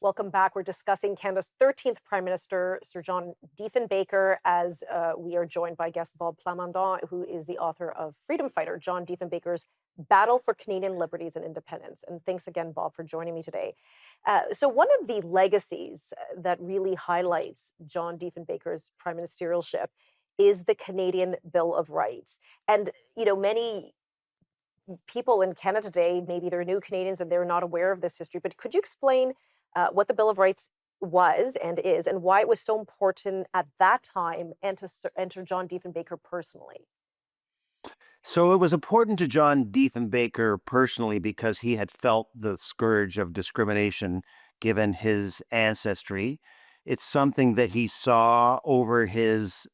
Welcome back. We're discussing Canada's 13th Prime Minister, Sir John Diefenbaker, as we are joined by guest Bob Plamondon, who is the author of freedom fighter John Diefenbaker's Battle for Canadian Liberties and Independence. And thanks again, Bob, for joining me today. So, one of the legacies that really highlights John Diefenbaker's prime ministerialship is the Canadian Bill of Rights. And, many people in Canada today, maybe they're new Canadians and they're not aware of this history, but could you explain what the Bill of Rights was and is, and why it was so important at that time and to enter John Diefenbaker personally? So it was important to John Diefenbaker personally because he had felt the scourge of discrimination given his ancestry. It's something that he saw over his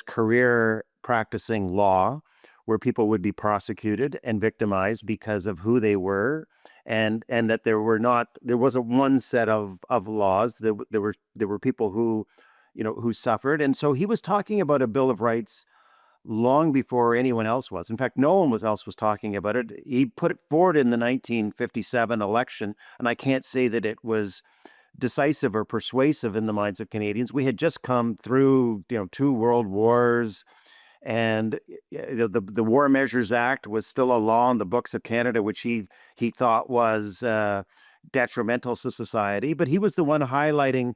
career practicing law, where people would be prosecuted and victimized because of who they were, and that there wasn't one set of laws. There were people who suffered, and so he was talking about a Bill of Rights long before anyone else was. In fact, no one else was talking about it. He put it forward in the 1957 election, and I can't say that it was decisive or persuasive in the minds of Canadians. We had just come through, two world wars, and the War Measures Act was still a law in the books of Canada, which he thought was detrimental to society. But he was the one highlighting,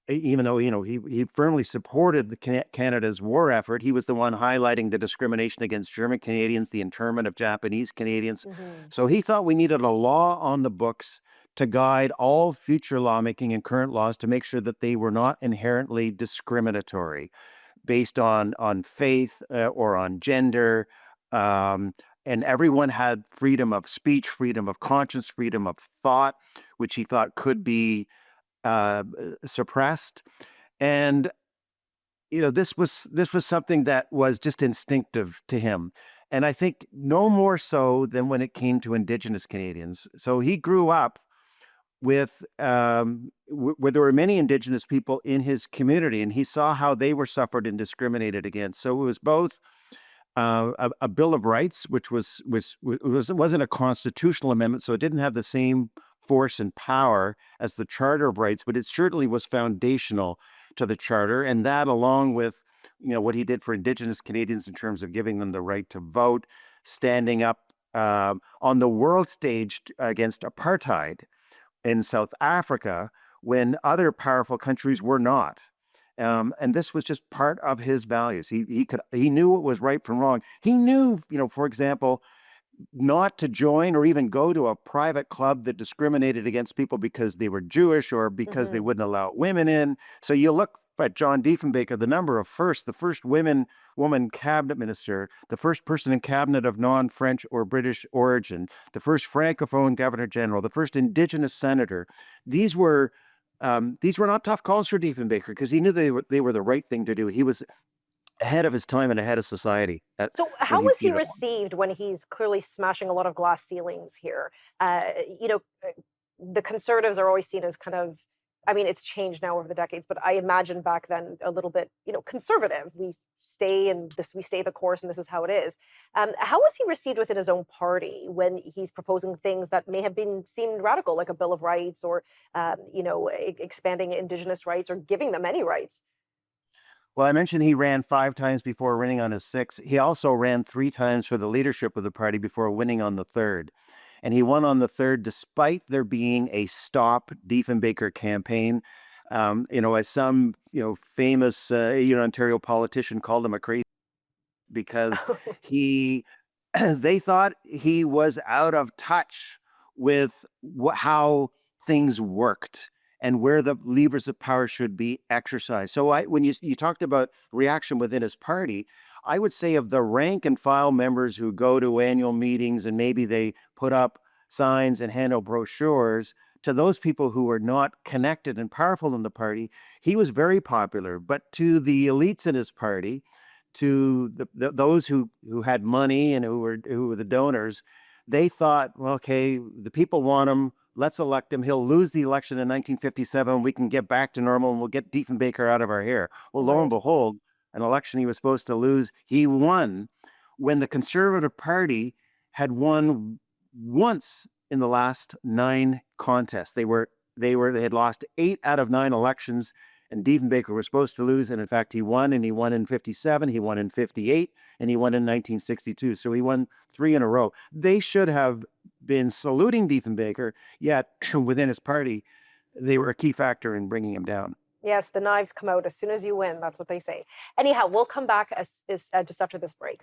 even though he firmly supported the Canada's war effort, he was the one highlighting the discrimination against German Canadians, the internment of Japanese Canadians. Hmm. So he thought we needed a law on the books to guide all future lawmaking and current laws to make sure that they were not inherently discriminatory based on faith or on gender. And everyone had freedom of speech, freedom of conscience, freedom of thought, which he thought could be uh, suppressed. And this was something that was just instinctive to him. And I think no more so than when it came to Indigenous Canadians. So he grew up with where there were many Indigenous people in his community, and he saw how they were suffered and discriminated against. So it was both a Bill of Rights, which wasn't a constitutional amendment, so it didn't have the same force and power as the Charter of Rights, but it certainly was foundational to the Charter, and that, along with what he did for Indigenous Canadians in terms of giving them the right to vote, standing up on the world stage against apartheid in South Africa when other powerful countries were not. And this was just part of his values. He knew what was right from wrong. He knew, for example, not to join or even go to a private club that discriminated against people because they were Jewish or because they Hmm. wouldn't allow women in. So you look at John Diefenbaker, the first woman cabinet minister, the first person in cabinet of non-French or British origin, the first francophone governor general, the first Indigenous senator. These were these were not tough calls for Diefenbaker because he knew they were the right thing to do. He was ahead of his time and ahead of society So, when how he was he did it. received when he's clearly smashing a lot of glass ceilings here? Uh, you know, uh, the Conservatives are always seen as kind of, I mean, it's changed now over the decades, but I imagine back then a little bit, conservative. We stay the course, and this is how it is. How was he received within his own party when he's proposing things that may have been seemed radical, like a Bill of Rights, or expanding Indigenous rights, or giving them any rights? Well, I mentioned he ran 5 times before winning on his 6th. He also ran 3 times for the leadership of the party before winning on the 3rd. And he won on the 3rd despite there being a Stop Diefenbaker campaign. As some, famous, Ontario politician called him a crazy because he they thought he was out of touch with how things worked and where the levers of power should be exercised. So when you talked about reaction within his party, I would say of the rank and file members who go to annual meetings and maybe they put up signs and hand out brochures, to those people who were not connected and powerful in the party, he was very popular. But to the elites in his party, to those who had money and who were the donors, they thought, well, okay, the people want him. Let's elect him. He'll lose the election in 1957. We can get back to normal and we'll get Diefenbaker out of our hair. Well, lo and Right. behold, an election he was supposed to lose, he won when the Conservative Party had won once in the last 9 contests. They had lost 8 out of 9 elections, and Diefenbaker was supposed to lose, and in fact he won, and he won in 57, he won in 58, and he won in 1962. So he won 3 in a row. They should have been saluting Diefenbaker, yet within his party, they were a key factor in bringing him down. Yes, the knives come out as soon as you win. That's what they say. Anyhow, we'll come back just after this break.